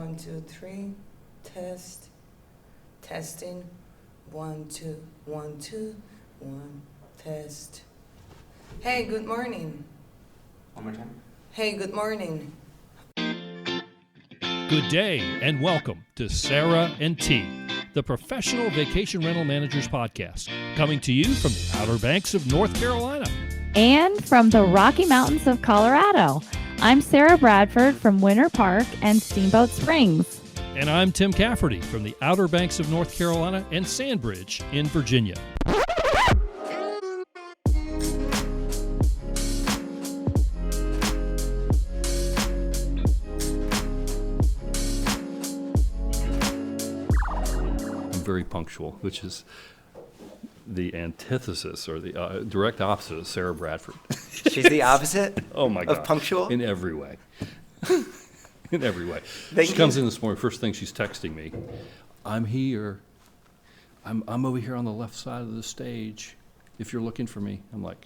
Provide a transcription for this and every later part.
1, 2, 3. Test. Testing. 1, 2, 1, 2, 1. Test. Hey, good morning. One more time. Hey, good morning. Good day and welcome to Sarah and T, the Professional Vacation Rental Managers Podcast, coming to you from the Outer Banks of North Carolina. And from the Rocky Mountains of Colorado. I'm Sarah Bradford from Winter Park and Steamboat Springs. And I'm Tim Cafferty from the Outer Banks of North Carolina and Sandbridge in Virginia. I'm very punctual, which is the antithesis or the direct opposite of Sarah Bradford. She's the opposite Oh my God. of punctual? In every way. In every way. Thank She you. comes in this morning, first thing she's texting me, I'm here. I'm over here on the left side of the stage if you're looking for me. I'm like,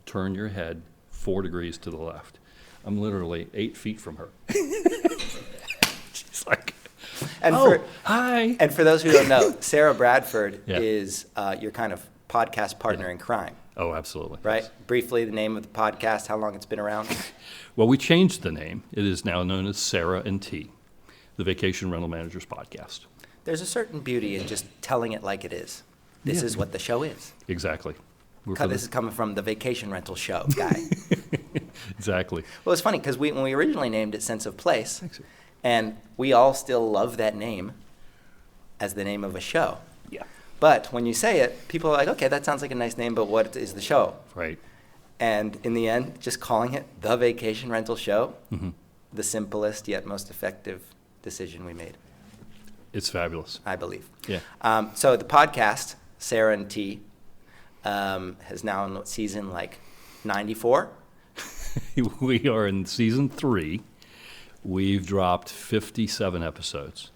turn your head 4 degrees to the left. I'm literally 8 feet from her. She's like, And hi. And for those who don't know, Sarah Bradford Yeah. is your kind of podcast partner in crime, Oh, absolutely. right? Yes. Briefly, the name of the podcast, how long it's been around. Well, we changed the name. It is now known as Sarah and T, the Vacation Rental Managers Podcast. There's a certain beauty in just telling it like it is. This Yeah. is what the show is. Exactly. This is coming from the vacation rental show guy. Exactly. Well, it's funny because when we originally named it Sense of Place, Thanks. and we all still love that name as the name of a show. Yeah. But when you say it, people are like, okay, that sounds like a nice name, but what is the show? Right. And in the end, just calling it the Vacation Rental Show, Mm-hmm. the simplest yet most effective decision we made, It's fabulous. I believe. Yeah. So the podcast, Sarah and T, has now in season like 94. We are in season 3. We've dropped 57 episodes.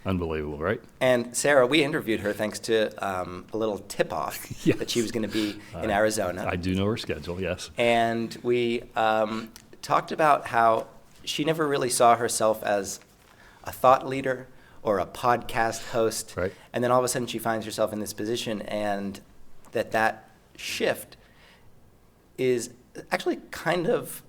Unbelievable, right? And Sarah, we interviewed her thanks to a little tip-off Yes. that she was going to be in Arizona. I do know her schedule, yes. And we talked about how she never really saw herself as a thought leader or a podcast host. Right. And then all of a sudden she finds herself in this position, and that shift is actually kind of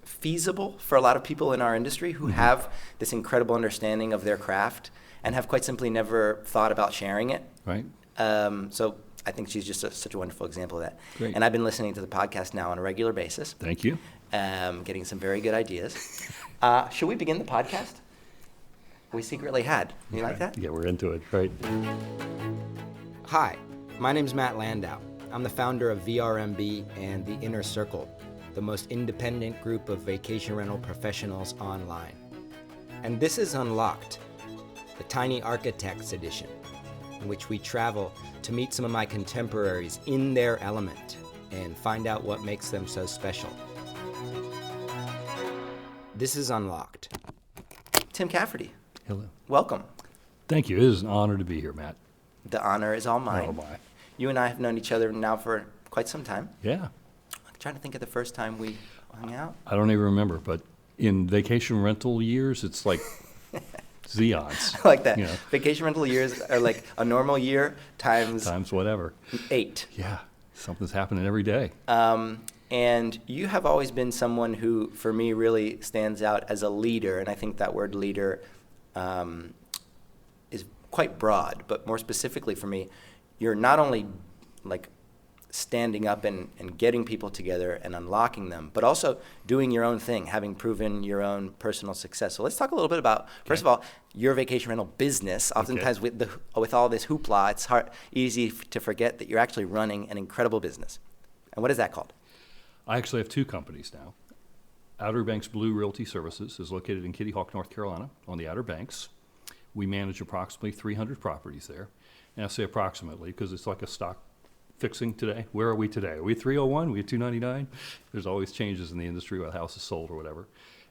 feasible for a lot of people in our industry who have this incredible understanding of their craft and have quite simply never thought about sharing it. Right? So I think she's just such a wonderful example of that. Great. And I've been listening to the podcast now on a regular basis, Thank you. getting some very good ideas. Should we begin the podcast? We secretly had. You like that? Yeah, we're into it, right? Hi, my name's Matt Landau. I'm the founder of VRMB and The Inner Circle, the most independent group of vacation rental professionals online. And this is Unlocked, the Tiny Architects edition, in which we travel to meet some of my contemporaries in their element and find out what makes them so special. This is Unlocked. Tim Cafferty, Hello. welcome. Thank you. It is an honor to be here, Matt. The honor is all mine. Oh, my. You and I have known each other now for quite some time. Yeah. I'm trying to think of the first time we hung out. I don't even remember, but in vacation rental years, it's like Xeons. I like that. You know. Vacation rental years are like a normal year times Whatever. 8. Yeah. Something's happening every day. And you have always been someone who, for me, really stands out as a leader. And I think that word leader is quite broad. But more specifically for me, you're not only like standing up and getting people together and unlocking them, but also doing your own thing, having proven your own personal success. So let's talk a little bit about, first of all, your vacation rental business. Oftentimes with all this hoopla, it's easy to forget that you're actually running an incredible business. And what is that called? I actually have 2 companies now. Outer Banks Blue Realty Services is located in Kitty Hawk, North Carolina, on the Outer Banks. We manage approximately 300 properties there. And I say approximately because it's like a stock fixing today. Where are we today? Are we 301? Are we at 299? There's always changes in the industry where the house is sold or whatever.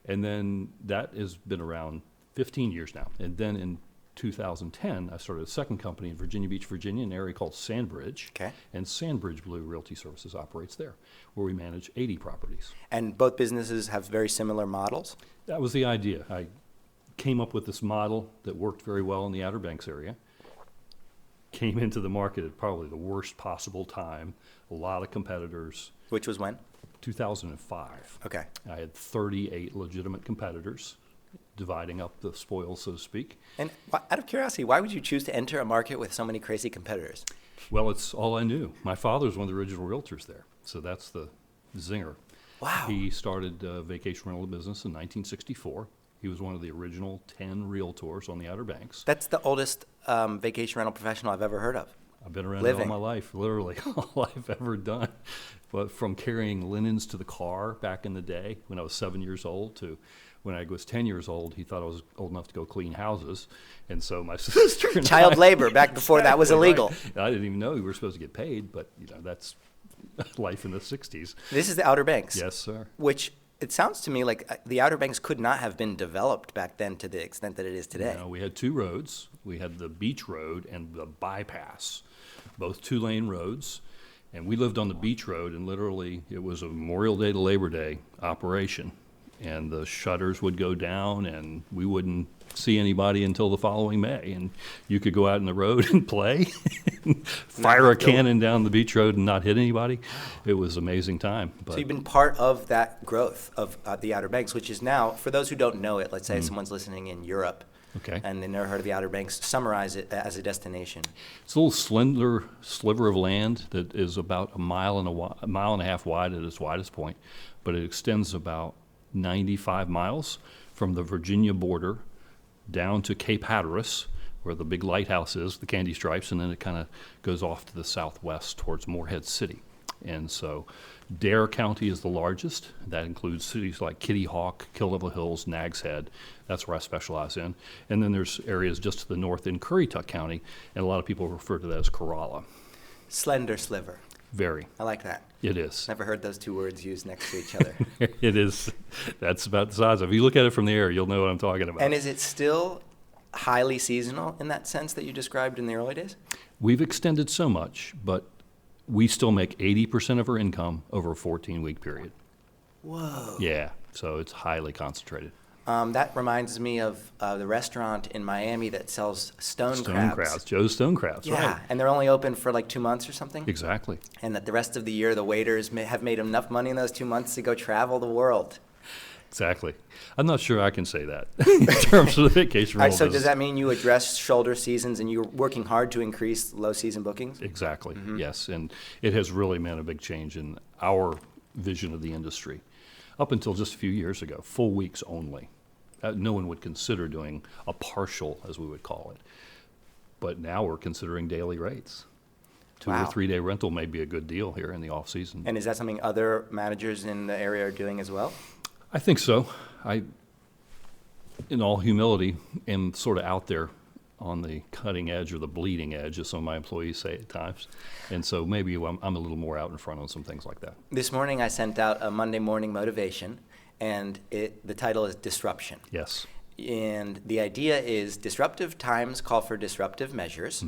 And then that has been around 15 years now. And then in 2010, I started a second company in Virginia Beach, Virginia, in an area called Sandbridge. Okay. And Sandbridge Blue Realty Services operates there, where we manage 80 properties. And both businesses have very similar models? That was the idea. came up with this model that worked very well in the Outer Banks area. Came into the market at probably the worst possible time. A lot of competitors. Which was when? 2005. Okay. I had 38 legitimate competitors, dividing up the spoils, so to speak. And out of curiosity, why would you choose to enter a market with so many crazy competitors? Well, it's all I knew. My father was one of the original realtors there, so that's the zinger. Wow. He started a vacation rental business in 1964. He was one of the original 10 realtors on the Outer Banks. That's the oldest vacation rental professional I've ever heard of. I've been around Living. all my life, literally all I've ever done. But from carrying linens to the car back in the day when I was 7 years old to when I was 10 years old, he thought I was old enough to go clean houses. And so my sister and Child labor back before that was Exactly illegal. right. I didn't even know we were supposed to get paid, but that's life in the 60s. This is the Outer Banks. Yes, sir. Which it sounds to me like the Outer Banks could not have been developed back then to the extent that it is today. We had two roads. We had the beach road and the bypass, both 2-lane roads. And we lived on the beach road, and literally it was a Memorial Day to Labor Day operation. And the shutters would go down, and we wouldn't see anybody until the following May. And you could go out in the road and play, fire a cannon down the beach road and not hit anybody. It was an amazing time. But So you've been part of that growth of the Outer Banks, which is now, for those who don't know it, let's say someone's listening in Europe okay. and they've never heard of the Outer Banks, summarize it as a destination. It's a little slender sliver of land that is about a mile and a half wide at its widest point, but it extends about 95 miles from the Virginia border down to Cape Hatteras, where the big lighthouse is, the Candy Stripes, and then it kind of goes off to the southwest towards Morehead City. And so Dare County is the largest. That includes cities like Kitty Hawk, Kill Devil Hills, Nags Head. That's where I specialize in. And then there's areas just to the north in Currituck County, and a lot of people refer to that as Corolla. Slender sliver. Very. I like that. It is. Never heard those two words used next to each other. It is. That's about the size of it. If you look at it from the air, you'll know what I'm talking about. And is it still highly seasonal in that sense that you described in the early days? We've extended so much, but we still make 80% of our income over a 14-week period. Whoa. Yeah, so it's highly concentrated. That reminds me of the restaurant in Miami that sells stone crabs. Joe's Stone Crabs, Yeah, right. and they're only open for like 2 months or something. Exactly. And that the rest of the year, the waiters have made enough money in those 2 months to go travel the world. Exactly. I'm not sure I can say that in terms of the vacation All right, rental so business. does that mean you address shoulder seasons and you're working hard to increase low season bookings? Exactly, yes. And it has really meant a big change in our vision of the industry. Up until just a few years ago, full weeks only. No one would consider doing a partial, as we would call it. But now we're considering daily rates. 2 Wow. or 3 day rental may be a good deal here in the off season. And is that something other managers in the area are doing as well? I think so. I, in all humility, am sort of out there on the cutting edge or the bleeding edge, as some of my employees say at times. And so maybe I'm a little more out in front on some things like that. This morning I sent out a Monday morning motivation, and the title is Disruption. Yes. And the idea is disruptive times call for disruptive measures,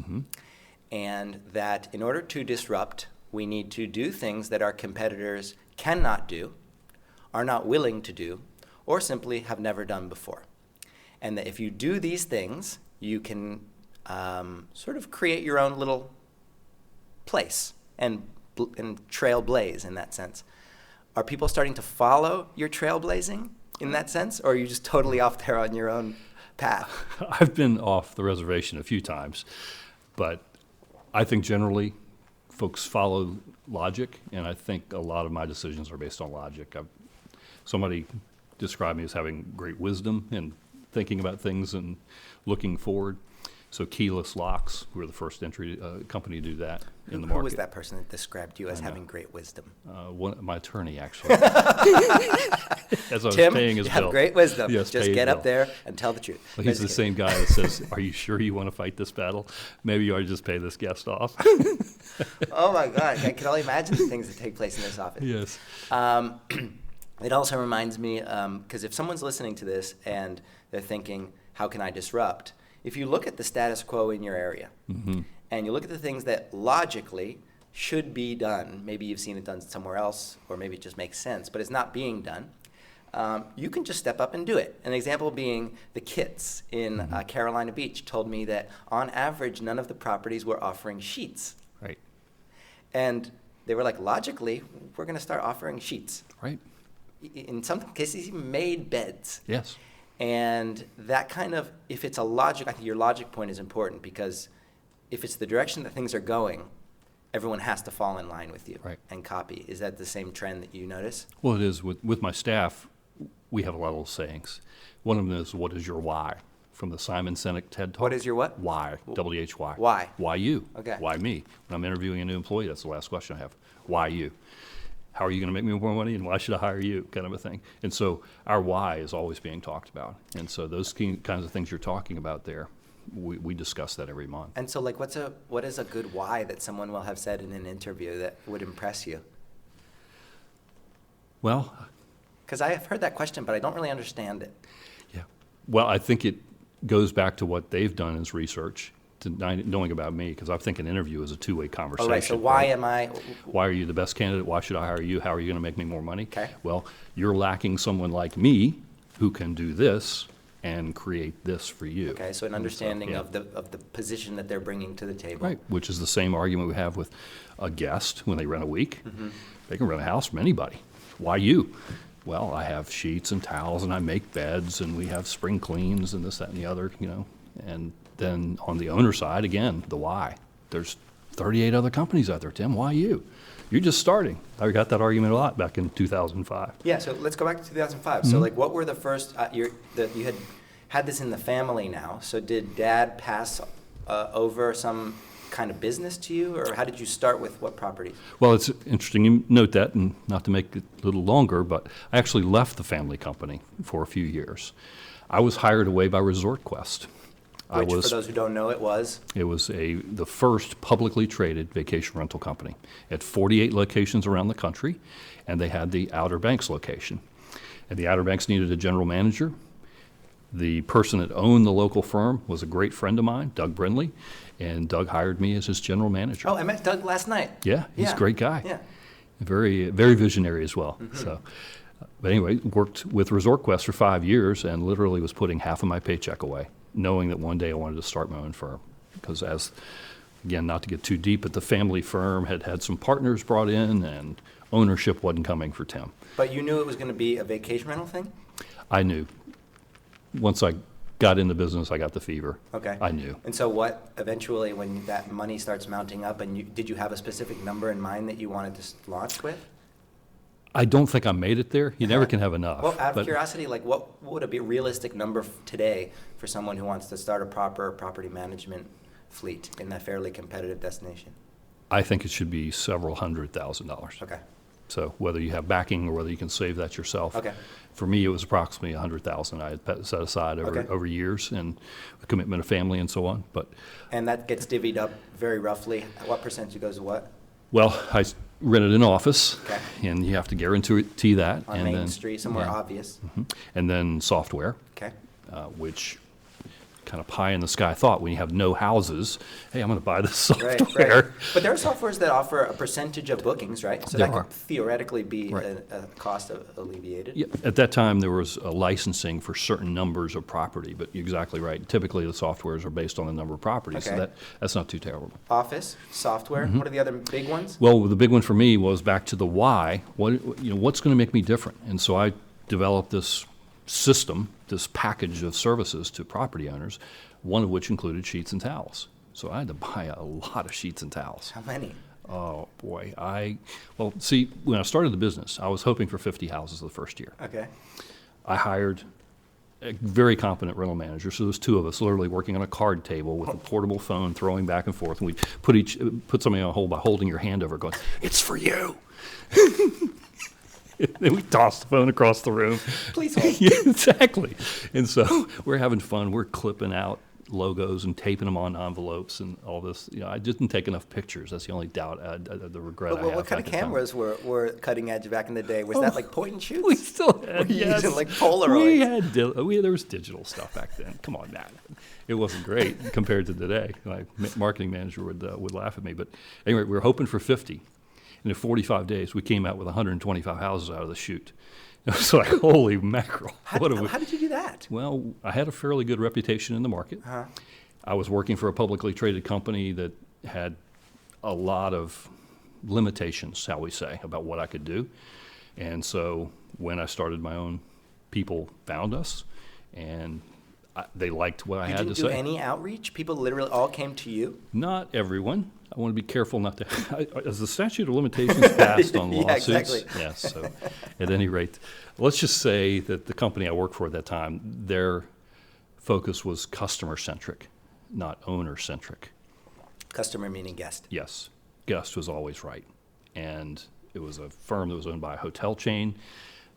and that in order to disrupt, we need to do things that our competitors cannot do, are not willing to do, or simply have never done before. And that if you do these things, you can sort of create your own little place and trailblaze in that sense. Are people starting to follow your trailblazing in that sense, or are you just totally off there on your own path? I've been off the reservation a few times, but I think generally folks follow logic, and I think a lot of my decisions are based on logic. Somebody described me as having great wisdom and thinking about things and looking forward. So keyless locks, we were the first entry company to do that in the market. Who was that person that described you as having great wisdom? My attorney, actually. As I was Tim, paying his you bill. have great wisdom. Yes, Just pay his get up bill. there and tell the truth. Well, No, he's the just kidding. same guy that says, "Are you sure you want to fight this battle? Maybe you ought to just pay this guest off." Oh my God, I can only imagine the things that take place in this office. Yes. It also reminds me, because if someone's listening to this and they're thinking, how can I disrupt? If you look at the status quo in your area, and you look at the things that logically should be done, maybe you've seen it done somewhere else, or maybe it just makes sense, but it's not being done, you can just step up and do it. An example being the Kits in Carolina Beach told me that on average, none of the properties were offering sheets. Right. And they were like, logically, we're going to start offering sheets. Right. In some cases, even made beds. Yes. And that kind of, if it's a logic, I think your logic point is important, because if it's the direction that things are going, everyone has to fall in line with you and copy. Is that the same trend that you notice? Well, it is. With my staff, we have a lot of little sayings. One of them is, what is your why? From the Simon Sinek TED Talk. What is your what? Why. W-H-Y. Why? Why you? Okay. Why me? When I'm interviewing a new employee, that's the last question I have. Why you? How are you going to make me more money, and why should I hire you, kind of a thing. And so our why is always being talked about. And so those kinds of things you're talking about there, we discuss that every month. And so, like, what is a good why that someone will have said in an interview that would impress you? Well, because I have heard that question, but I don't really understand it. Yeah. Well, I think it goes back to what they've done as research, to knowing about me, because I think an interview is a two-way conversation. Oh, right. So why am I? Why are you the best candidate? Why should I hire you? How are you going to make me more money? Okay. Well, you're lacking someone like me who can do this and create this for you. Okay, so an understanding of the position that they're bringing to the table. Right, which is the same argument we have with a guest when they rent a week. They can rent a house from anybody. Why you? Well, I have sheets and towels, and I make beds, and we have spring cleans, and this, that, and the other, And then on the owner side, again, the why. There's 38 other companies out there, Tim. Why you? You're just starting. I got that argument a lot back in 2005. Yeah, so let's go back to 2005. So, like, what were the first, you had this in the family now, so did Dad pass over some kind of business to you, or how did you start with what properties? Well, it's interesting you note that, and not to make it a little longer, but I actually left the family company for a few years. I was hired away by Resort Quest. Which, for those who don't know, it was the first publicly traded vacation rental company. It had 48 locations around the country, and they had the Outer Banks location. And the Outer Banks needed a general manager. The person that owned the local firm was a great friend of mine, Doug Brindley, and Doug hired me as his general manager. Oh, I met Doug last night. Yeah, he's a great guy. Yeah. Very, very visionary as well. So, but anyway, worked with Resort Quest for 5 years and literally was putting half of my paycheck away, knowing that one day I wanted to start my own firm. Because again, not to get too deep, but the family firm had some partners brought in, and ownership wasn't coming for Tim. But you knew it was going to be a vacation rental thing? I knew. Once I got in the business, I got the fever. Okay. I knew. And so what, eventually, when that money starts mounting up, and did you have a specific number in mind that you wanted to launch with? I don't think I made it there. You never can have enough. Well, out of curiosity, like, what would be a realistic number today for someone who wants to start a proper property management fleet in that fairly competitive destination? I think it should be several $100,000. Okay. So whether you have backing or whether you can save that yourself. Okay. For me, it was approximately $100,000 I had set aside over years, and a commitment of family and so on. And that gets divvied up very roughly. What percentage goes to what? Well, I rented an office, okay, and you have to guarantee that. On Main Street, somewhere obvious. And then software, okay, which kind of pie in the sky thought when you have no houses, hey, I'm going to buy this software. Right. But there are softwares that offer a percentage of bookings, right? So There that are. could theoretically be a cost alleviated. Yeah, at that time, there was a licensing for certain numbers of property, but you're exactly right. Typically, the softwares are based on the number of properties, Okay. so that's not too terrible. Office, software, what are the other big ones? Well, the big one for me was back to the why. What's going to make me different? And so I developed this system, this package of services to property owners, one of which included sheets and towels. So I had to buy a lot of sheets and towels. How many? Oh, boy. Well, see, when I started the business, I was hoping for 50 houses the first year. Okay. I hired a very competent rental manager. So there's two of us literally working on a card table with a portable phone, throwing back and forth. And we'd put somebody on hold by holding your hand over, going, "It's for you." Then we tossed the phone across the room. Please hold. Yeah, exactly. And so we're having fun. We're clipping out logos and taping them on envelopes and all this. I didn't take enough pictures. That's the only doubt, the regret I have. What kind of cameras were cutting edge back in the day? Was that like point and shoots? We still Were had, you yes. using like Polaroids? There was digital stuff back then. Come on, Matt. It wasn't great compared to today. My marketing manager would laugh at me. But anyway, we were hoping for 50. And in 45 days, we came out with 125 houses out of the chute. It was like, holy mackerel. How What have we- did you do that? Well, I had a fairly good reputation in the market. Uh-huh. I was working for a publicly traded company that had a lot of limitations, shall we say, about what I could do. And so when I started my own, people found us, and they liked what I You had to didn't do say. any outreach? People literally all came to you? Not everyone. I want to be careful not to. As the statute of limitations passed on Yeah, lawsuits, exactly. yes. So, at any rate, let's just say that the company I worked for at that time, their focus was customer centric, not owner centric. Customer meaning guest. Yes, guest was always right, and it was a firm that was owned by a hotel chain.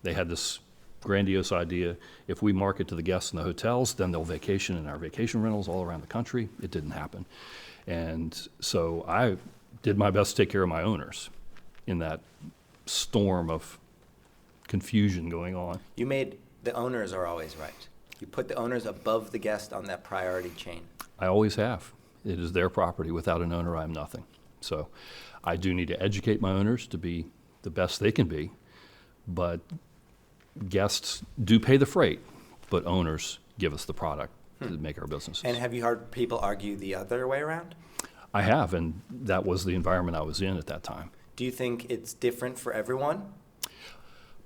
They had this grandiose idea: if we market to the guests in the hotels, then they'll vacation in our vacation rentals all around the country. It didn't happen. And so I did my best to take care of my owners in that storm of confusion going on. You made the owners are always right. You put the owners above the guest on that priority chain. I always have. It is their property. Without an owner, I am nothing. So I do need to educate my owners to be the best they can be, but guests do pay the freight, but owners give us the product to make our businesses. And have you heard people argue the other way around? I have, and that was the environment I was in at that time. Do you think it's different for everyone?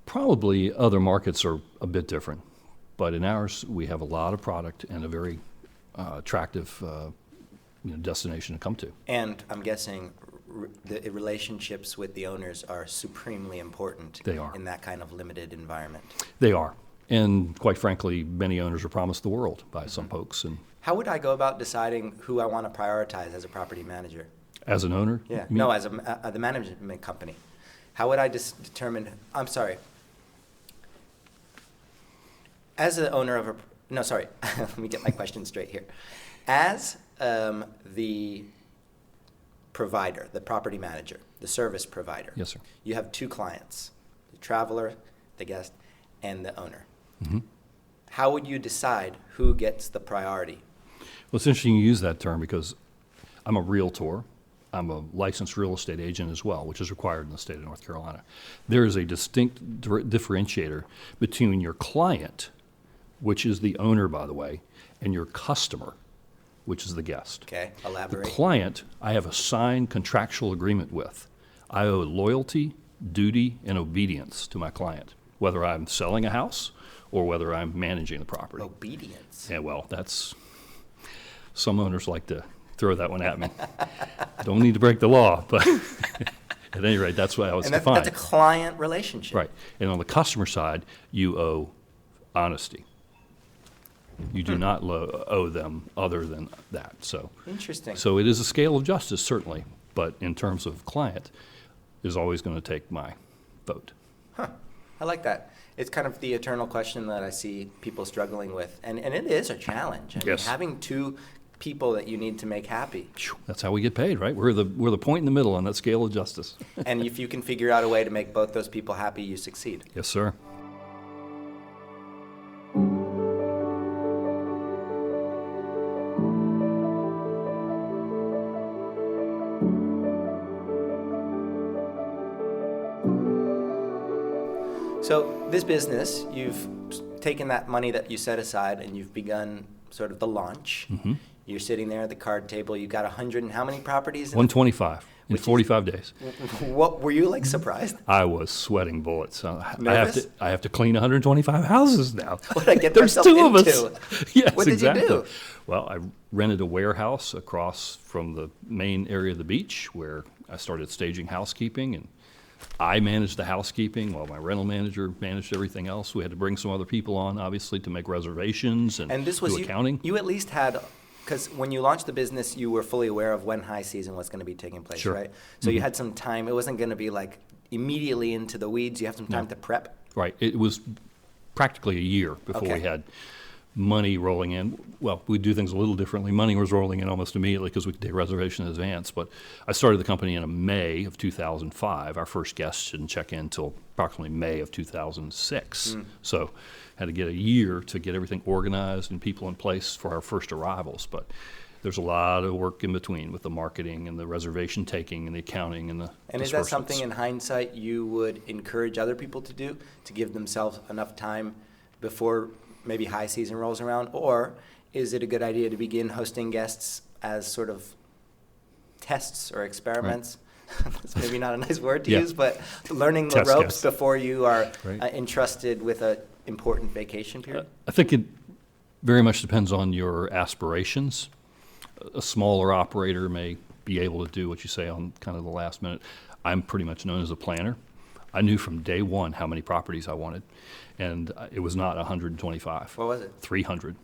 Probably other markets are a bit different, but in ours, we have a lot of product and a very attractive destination to come to. And I'm guessing the relationships with the owners are supremely important. They are. In that kind of limited environment. They are. And quite frankly, many owners are promised the world by some folks. And How would I go about deciding who I want to prioritize as a property manager? as an owner, Yeah, you mean- no, as the management company. How would I determine, I'm sorry, as the owner of a, no, sorry, let me get my question straight here. As the provider, the property manager, the service provider. Yes, sir. You have two clients, the traveler, the guest, and the owner. Mhm. How would you decide who gets the priority? Well, it's interesting you use that term because I'm a realtor. I'm a licensed real estate agent as well, which is required in the state of North Carolina. There is a distinct differentiator between your client, which is the owner, by the way, and your customer, which is the guest. Okay, The elaborate. client, I have a signed contractual agreement with. I owe loyalty, duty, and obedience to my client, whether I'm selling a house or whether I'm managing the property. Obedience. Yeah, well, that's, some owners like to throw that one at me. Don't need to break the law, but at any rate, that's what I was And that's defined. a client relationship. Right. And on the customer side, you owe honesty. You do not owe them other than that. So, Interesting. so it is a scale of justice, certainly, but in terms of client, is always going to take my vote. Huh. I like that. It's kind of the eternal question that I see people struggling with. And it is a challenge. I mean, Yes. having two people that you need to make happy. Phew, that's how we get paid, right? We're the point in the middle on that scale of justice. And if you can figure out a way to make both those people happy, you succeed. Yes, sir. So this business, you've taken that money that you set aside and you've begun sort of the launch. Mm-hmm. You're sitting there at the card table. You've got 100 and how many properties? 125 in Which is- 45 days. What were you like surprised? I was sweating bullets. Nervous? I have to clean 125 houses now. What did I get There's myself two of us. into? Yes, What did you exactly. do? Well, I rented a warehouse across from the main area of the beach where I started staging housekeeping, and I managed the housekeeping while my rental manager managed everything else. We had to bring some other people on, obviously, to make reservations and, And this was do accounting. You at least had, because when you launched the business, you were fully aware of when high season was going to be taking place, Sure. right? So you Mhm. had some time. It wasn't going to be like immediately into the weeds. You have some time No. to prep. Right. It was practically a year before Okay. we had money rolling in. Well, we do things a little differently. Money was rolling in almost immediately because we could take reservation in advance. But I started the company in May of 2005. Our first guests didn't check in until approximately May of 2006. So had to get a year to get everything organized and people in place for our first arrivals. But There's a lot of work in between with the marketing and the reservation taking and the accounting and the And is that disbursements. something in hindsight you would encourage other people to do, to give themselves enough time before maybe high season rolls around? Or is it a good idea to begin hosting guests as sort of tests or experiments? It's maybe not a nice word to Yeah. use, but learning the Test ropes guests. before you are Right. entrusted with an important vacation period? I think it very much depends on your aspirations. A smaller operator may be able to do what you say on kind of the last minute. I'm pretty much known as a planner. I knew from day one how many properties I wanted, and it was not 125. What was it? 300.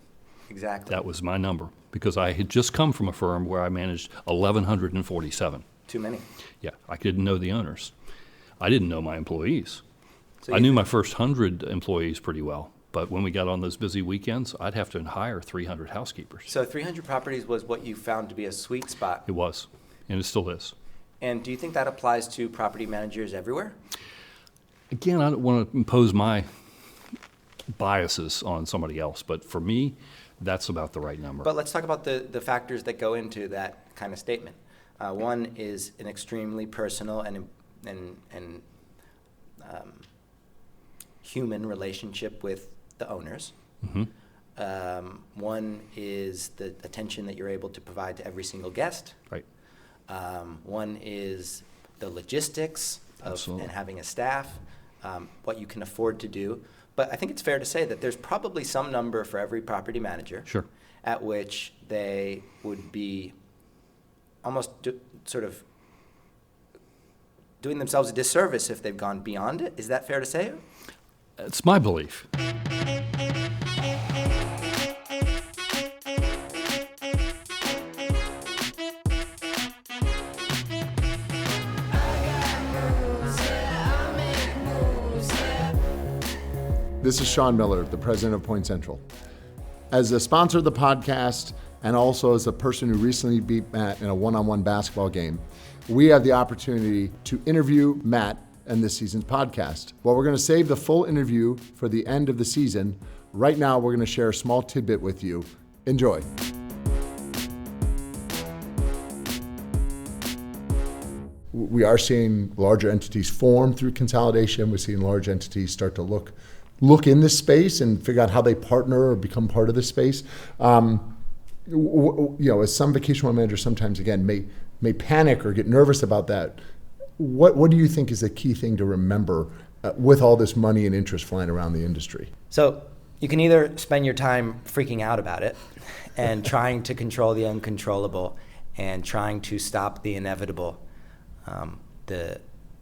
Exactly. That was my number, because I had just come from a firm where I managed 1,147. Too many. Yeah, I didn't know the owners. I didn't know my employees. So I you knew my first 100 employees pretty well, but when we got on those busy weekends, I'd have to hire 300 housekeepers. So 300 properties was what you found to be a sweet spot. It was, and it still is. And do you think that applies to property managers everywhere? Again, I don't want to impose my biases on somebody else, but for me, that's about the right number. But let's talk about the factors that go into that kind of statement. One is an extremely personal and human relationship with the owners. Mhm. One is the attention that you're able to provide to every single guest. Right. One is the logistics of Absolutely. and having a staff, what you can afford to do. But I think it's fair to say that there's probably some number for every property manager Sure. at which they would be almost sort of doing themselves a disservice if they've gone beyond it. Is that fair to say? It's my belief. This is Sean Miller, the president of Point Central. As a sponsor of the podcast and also as a person who recently beat Matt in a one-on-one basketball game, we have the opportunity to interview Matt in this season's podcast. While we're going to save the full interview for the end of the season, right now we're going to share a small tidbit with you. Enjoy. We are seeing larger entities form through consolidation. We're seeing large entities start to look in this space and figure out how they partner or become part of this space. As some vacation home managers sometimes, again, may panic or get nervous about that, what do you think is the key thing to remember with all this money and interest flying around the industry? So you can either spend your time freaking out about it and trying to control the uncontrollable and trying to stop the inevitable.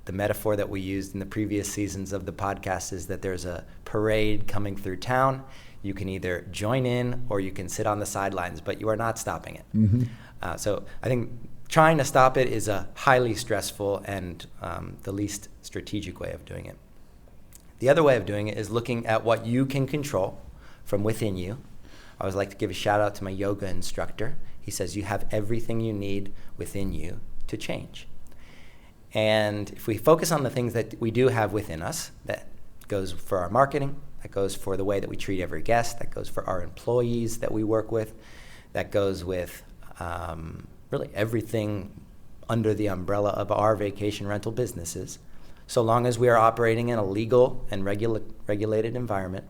The metaphor that we used in the previous seasons of the podcast is that there's a parade coming through town. You can either join in or you can sit on the sidelines, but you are not stopping it. Mm-hmm. So I think trying to stop it is a highly stressful and the least strategic way of doing it. The other way of doing it is looking at what you can control from within you. I always like to give a shout out to my yoga instructor. He says you have everything you need within you to change. And if we focus on the things that we do have within us, that goes for our marketing, that goes for the way that we treat every guest, that goes for our employees that we work with, that goes with really everything under the umbrella of our vacation rental businesses, so long as we are operating in a legal and regulated environment.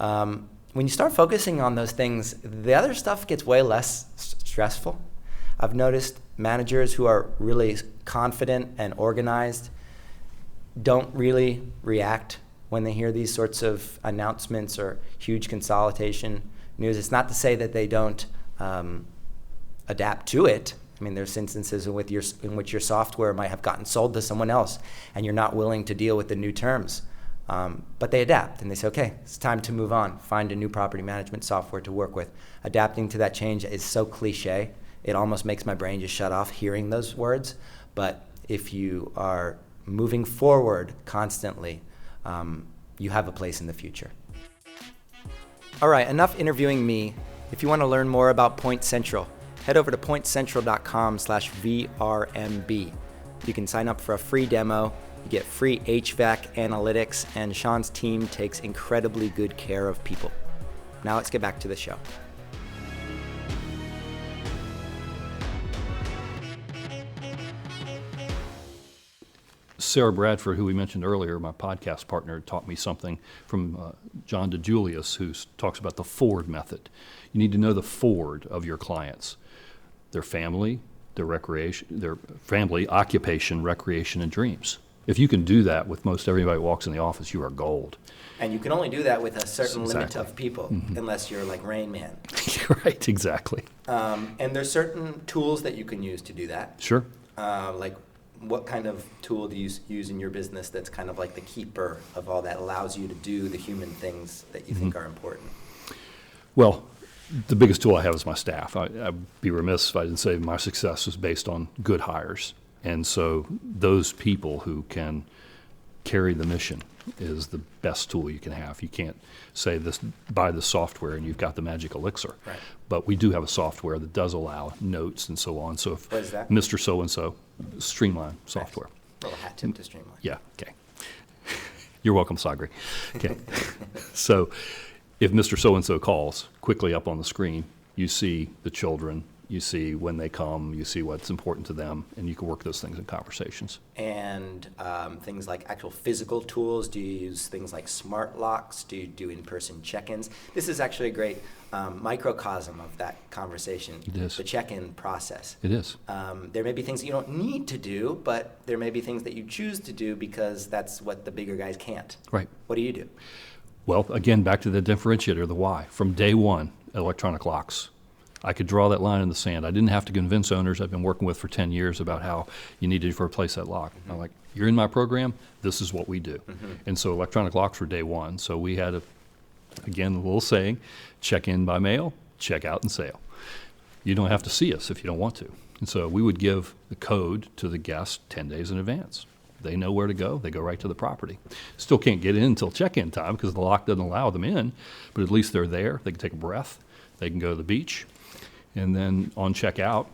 When you start focusing on those things, the other stuff gets way less stressful. I've noticed managers who are really confident and organized don't really react when they hear these sorts of announcements or huge consolidation news. It's not to say that they don't adapt to it. I mean, there's instances in which your software might have gotten sold to someone else and you're not willing to deal with the new terms. But they adapt and they say, okay, it's time to move on, find a new property management software to work with. Adapting to that change is so cliche. It almost makes my brain just shut off hearing those words. But if you are moving forward constantly, you have a place in the future. All right, enough interviewing me. If you want to learn more about Point Central, head over to pointcentral.com/VRMB. You can sign up for a free demo. You get free HVAC analytics, and Sean's team takes incredibly good care of people. Now let's get back to the show. Sarah Bradford, who we mentioned earlier, my podcast partner, taught me something from John DeJulius, who talks about the Ford method. You need to know the Ford of your clients, their family, their recreation, their family, occupation, recreation, and dreams. If you can do that with most everybody who walks in the office, you are gold. And you can only do that with a certain limit Exactly. of people, unless you're like Rain Man. Right, exactly. And there's certain tools that you can use to do that. Sure. Like, what kind of tool do you use in your business that's kind of like the keeper of all that, allows you to do the human things that you think are important? Well, the biggest tool I have is my staff. I'd be remiss if I didn't say my success was based on good hires. And so those people who can carry the mission is the best tool you can have. You can't say this, buy the software and you've got the magic elixir. Right. But we do have a software that does allow notes and so on. So if What is that? Mr. So-and-so, Streamline software. A little hat tip to Streamline. Yeah, okay. You're welcome, Sagri. Okay. So if Mr. So-and-so calls, quickly up on the screen, you see the children, you see when they come, you see what's important to them, and you can work those things in conversations. And things like actual physical tools, do you use things like smart locks? Do you do in-person check-ins? This is actually a great microcosm of that conversation. It is. The check-in process. It is. There may be things that you don't need to do, but there may be things that you choose to do because that's what the bigger guys can't. Right. What do you do? Well, again, back to the differentiator, the why. From day one, electronic locks. I could draw that line in the sand. I didn't have to convince owners I've been working with for 10 years about how you needed to replace that lock. I'm like, you're in my program, this is what we do. And so electronic locks were day one. So we had, again, a little saying, check in by mail, check out in sale. You don't have to see us if you don't want to. And so we would give the code to the guest 10 days in advance. They know where to go. They go right to the property. Still can't get in until check-in time because the lock doesn't allow them in, but at least they're there. They can take a breath. They can go to the beach. And then on checkout,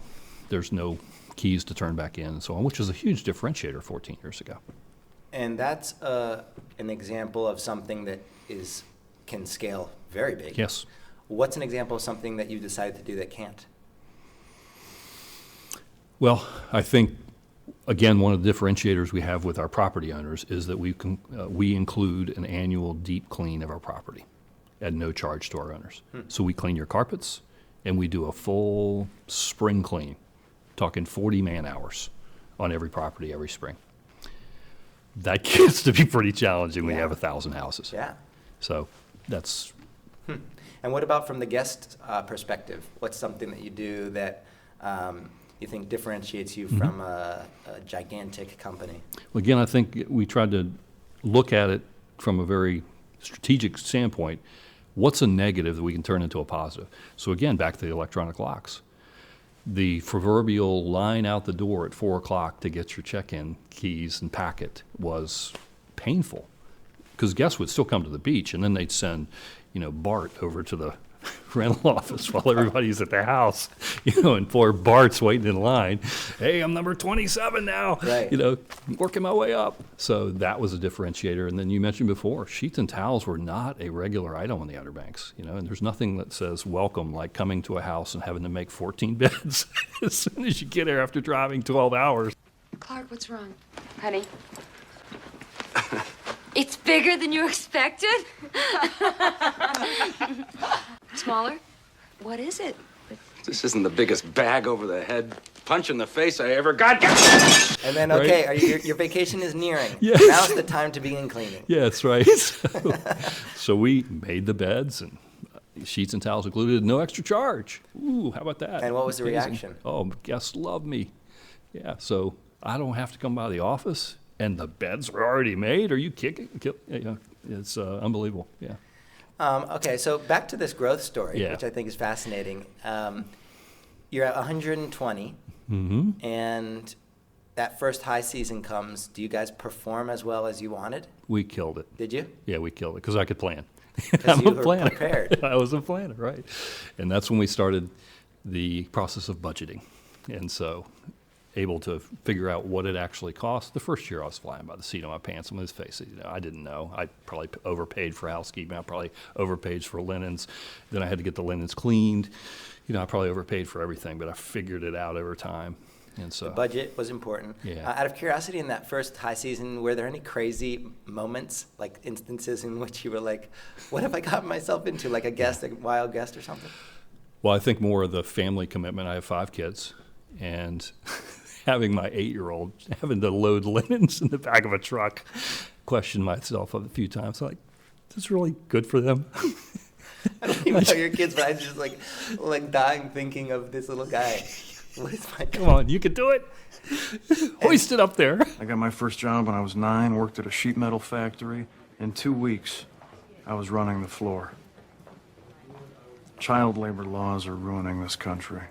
there's no keys to turn back in and so on, which is a huge differentiator 14 years ago. And that's an example of something that can scale very big. Yes. What's an example of something that you decided to do that can't? Well, I think, again, one of the differentiators we have with our property owners is that we include an annual deep clean of our property at no charge to our owners. So we clean your carpets, and we do a full spring clean, talking 40 man-hours on every property every spring. That gets to be pretty challenging when you have 1,000 houses. Yeah. So that's... And what about from the guest perspective? What's something that you do that you think differentiates you from a gigantic company? Well, again, I think we tried to look at it from a very strategic standpoint. What's a negative that we can turn into a positive? So again, back to the electronic locks. The proverbial line out the door at 4 o'clock to get your check-in keys and packet was painful because guests would still come to the beach and then they'd send, Bart over to the rental office while everybody's at the house, and poor Bart's waiting in line. Hey, I'm number 27 now, Right. Working my way up. So that was a differentiator. And then you mentioned before, sheets and towels were not a regular item on the Outer Banks, and there's nothing that says welcome like coming to a house and having to make 14 beds as soon as you get there after driving 12 hours. Clark, what's wrong? Honey? It's bigger than you expected? Smaller? What is it? This isn't the biggest bag over the head punch in the face I ever got. And then, Right. okay, your vacation is nearing. Yes. Now's the time to begin cleaning. Yeah, that's right. So we made the beds and sheets and towels included, no extra charge. Ooh, how about that? And what was the Amazing. reaction? Oh, guests love me. Yeah, so I don't have to come by the office and the beds are already made. Are you kidding? It's unbelievable. Yeah. Okay, so back to this growth story, Yeah. which I think is fascinating. You're at 120, and that first high season comes. Do you guys perform as well as you wanted? We killed it. Did you? Yeah, we killed it because I could plan. 'Cause I'm you a were planner. prepared. I was a planner, right. And that's when we started the process of budgeting. And so able to figure out what it actually cost. The first year I was flying by the seat of my pants. I'm going to face it. I didn't know. I probably overpaid for housekeeping. I probably overpaid for linens. Then I had to get the linens cleaned. I probably overpaid for everything, but I figured it out over time. And so The budget was important. Yeah. Out of curiosity, in that first high season, were there any crazy moments, like instances in which you were like, what have I gotten myself into? Like a wild guest or something? Well, I think more of the family commitment. I have 5 kids, and having my 8-year-old having to load linens in the back of a truck, questioned myself a few times, like, is this really good for them? I don't even know your kids, but I'm just like dying thinking of this little guy. What is my Come on, you can do it. Hoist it up there. I got my first job when I was 9, worked at a sheet metal factory. In 2 weeks, I was running the floor. Child labor laws are ruining this country.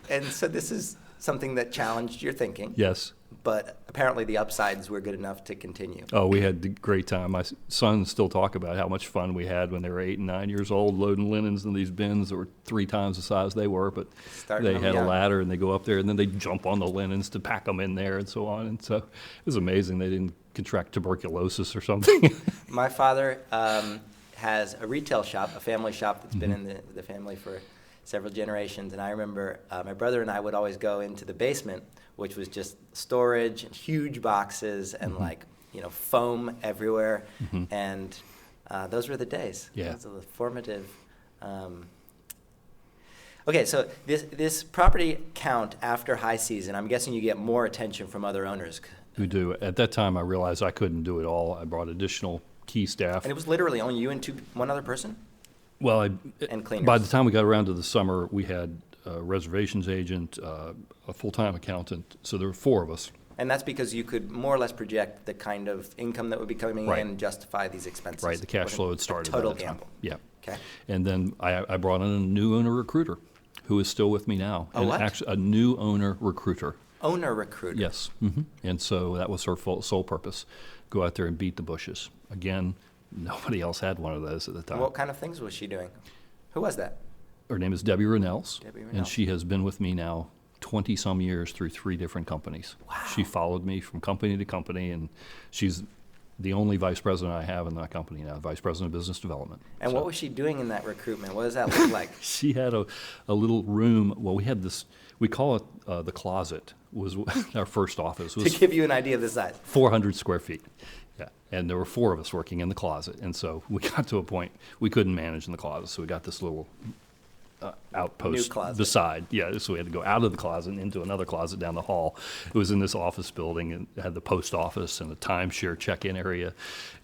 And so this is something that challenged your thinking. Yes. But apparently the upsides were good enough to continue. Oh, we had a great time. My sons still talk about how much fun we had when they were 8 and 9 years old, loading linens in these bins that were 3 times the size they were. But Starting they them had a young. ladder, and they go up there, and then they jump on the linens to pack them in there and so on. And so it was amazing. They didn't contract tuberculosis or something. My father has a retail shop, a family shop that's been in the family for several generations. And I remember my brother and I would always go into the basement, which was just storage and huge boxes and foam everywhere. And those were the days. Yeah. Those were the formative. Okay, so this property count after high season, I'm guessing you get more attention from other owners. We do. At that time, I realized I couldn't do it all. I brought additional key staff. And it was literally only you and one other person? Well, And cleaners. by the time we got around to the summer, we had a reservations agent, a full-time accountant, so there were 4 of us. And that's because you could more or less project the kind of income that would be coming Right. in and justify these expenses. Right, the cash Wasn't flow had a started. total by that time. gamble. Yeah. Okay. And then I brought in a new owner recruiter who is still with me now. A And what? Actually, a new owner recruiter. Owner recruiter. Yes. And so that was her sole purpose. Go out there and beat the bushes. Again, nobody else had one of those at the time. What kind of things was she doing? Who was that? Her name is Debbie Rennells. Debbie And Rennells. she has been with me now 20-some years through 3 different companies. Wow. She followed me from company to company, and she's the only vice president I have in that company now, vice president of business development. And So what was she doing in that recruitment? What does that look like? she had a little room. Well, we had this, we call it the closet, was our first office. It To was give you an idea of the size. 400 square feet. Yeah. And there were 4 of us working in the closet. And so we got to a point we couldn't manage in the closet. So we got this little outpost New closet. beside. Yeah, so we had to go out of the closet and into another closet down the hall. It was in this office building, and it had the post office and a timeshare check-in area.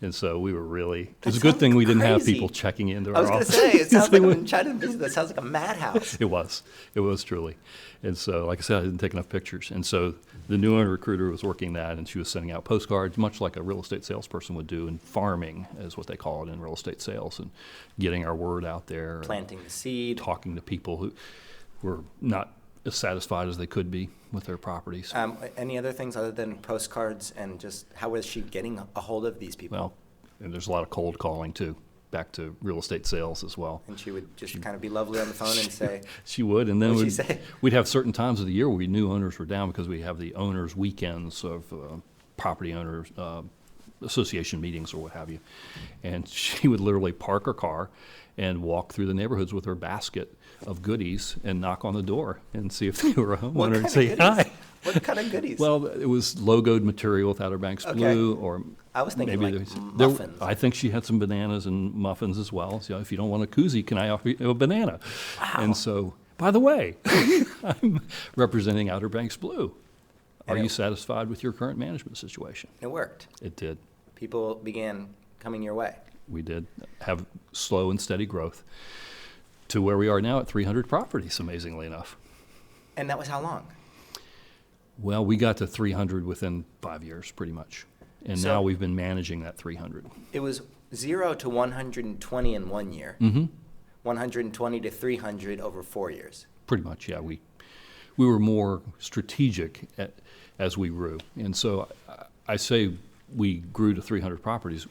And so we were really, it was a good thing we didn't have crazy. people checking into I our was going to office. say, it sounds They like would- I'm trying to visit. That sounds like a madhouse. It was truly. And so, like I said, I didn't take enough pictures. And so the new owner recruiter was working that, and she was sending out postcards, much like a real estate salesperson would do, and farming is what they call it in real estate sales, and getting our word out there. and Planting the seed. talking to people who were not as satisfied as they could be with their properties. Any other things other than postcards, and just how was she getting a hold of these people? Well, and there's a lot of cold calling, too, back to real estate sales as well. And she would just kind of be lovely on the phone and say, She would, and then What'd she say? we'd have certain times of the year where we knew owners were down because we have the owners' weekends of property owners association meetings or what have you. And she would literally park her car and walk through the neighborhoods with her basket of goodies and knock on the door and see if they were a homeowner kind and of say goodies? hi. what kind of goodies? Well, it was logoed material with Outer Banks Okay. Blue, or I was thinking maybe like there- muffins. I think she had some bananas and muffins as well. So if you don't want a koozie, can I offer you a banana? Wow. And so, by the way, I'm representing Outer Banks Blue. Are And you it- satisfied with your current management situation? It worked. It did. People began coming your way. We did have slow and steady growth to where we are now at 300 properties, amazingly enough. And that was how long? Well, we got to 300 within 5 years, pretty much. And So- now we've been managing that 300. It was 0 to 120 in 1 year. 120 to 300 over 4 years. Pretty much, yeah. We were more strategic as we grew. And so I say we grew to 300 properties.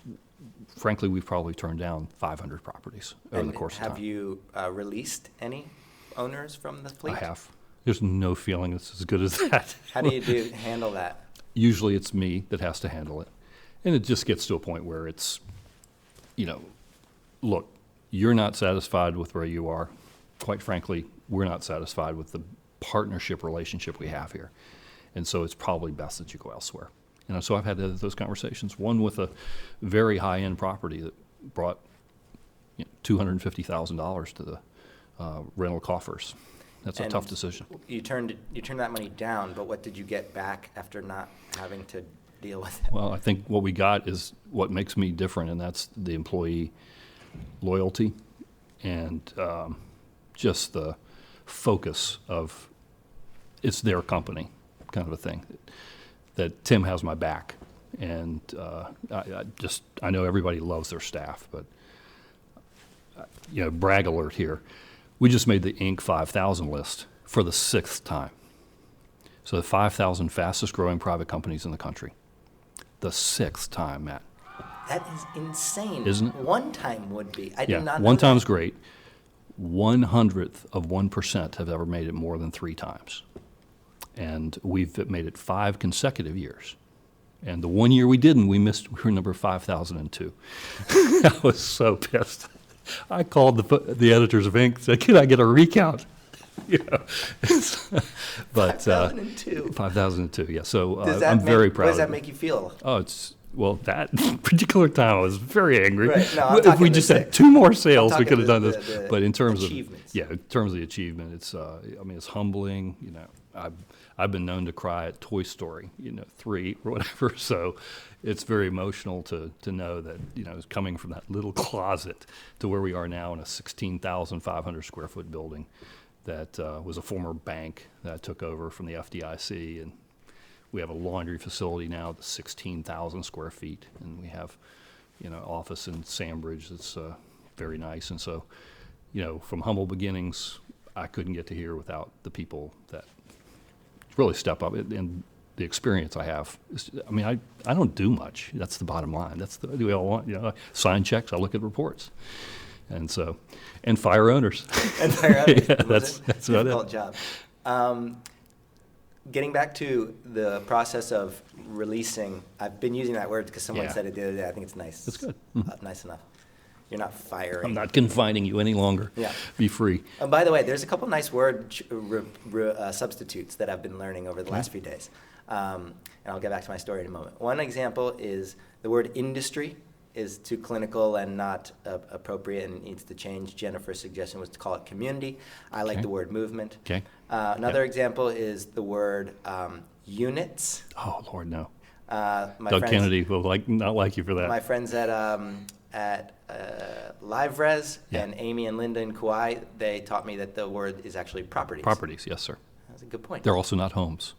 Frankly, we've probably turned down 500 properties over the course of time. Have you released any owners from the fleet? I have. There's no feeling it's as good as that. How do you handle that? Usually it's me that has to handle it. And it just gets to a point where it's, look, you're not satisfied with where you are. Quite frankly, we're not satisfied with the partnership relationship we have here. And so it's probably best that you go elsewhere. So I've had those conversations. One with a very high-end property that brought $250,000 to the rental coffers. That's a tough decision. You turned that money down, but what did you get back after not having to deal with it? Well, I think what we got is what makes me different, and that's the employee loyalty and just the focus of it's their company kind of a thing. That Tim has my back, and I know everybody loves their staff, but brag alert here. We just made the Inc. 5000 list for the 6th time. So the 5,000 fastest growing private companies in the country. The 6th time, Matt. That is insane. Isn't it? One time would be. I did not know one that. time's great. 1/100th of 1% have ever made it more than 3 times. And we've made it 5 consecutive years. And the one year we didn't, we were number 5,002. I was so pissed. I called the editors of Inc. said, "Can I get a recount?" But 5,002. 5,002, yeah. So I'm very proud. What does that of it. make you feel? Oh, that particular time I was very angry. Right. No, I'm if talking we the just had 6. 2 more sales, I'm we could have done talking this. the But in terms achievements. in terms of the achievement, it's it's humbling. I've been known to cry at Toy Story, 3 or whatever. So it's very emotional to know that it's coming from that little closet to where we are now in a 16,500 square foot building that was a former bank that I took over from the FDIC, and we have a laundry facility now that's 16,000 square feet, and we have office in Sandbridge that's very nice. And so from humble beginnings, I couldn't get to here without the people that really step up, and the experience I have. I don't do much. That's the bottom line. That's the we all want. Sign checks. I look at reports, and fire owners. And fire owners. Yeah, that's about it. Difficult job. Getting back to the process of releasing, I've been using that word because someone Yeah. said it the other day. I think it's nice. That's good. Nice enough. You're not firing. I'm not confining you any longer. Yeah. Be free. By the way, there's a couple nice word substitutes that I've been learning over the last few days. And I'll get back to my story in a moment. One example is the word industry is too clinical and not appropriate and needs to change. Jennifer's suggestion was to call it community. I like Okay. the word movement. Okay. Another example is the word units. Oh Lord, no. My Doug friends- Kennedy will not like you for that. My friends at LiveRes Yeah. and Amy and Linda and Kauai, they taught me that the word is actually properties. Properties, yes, sir. That's a good point. They're also not homes.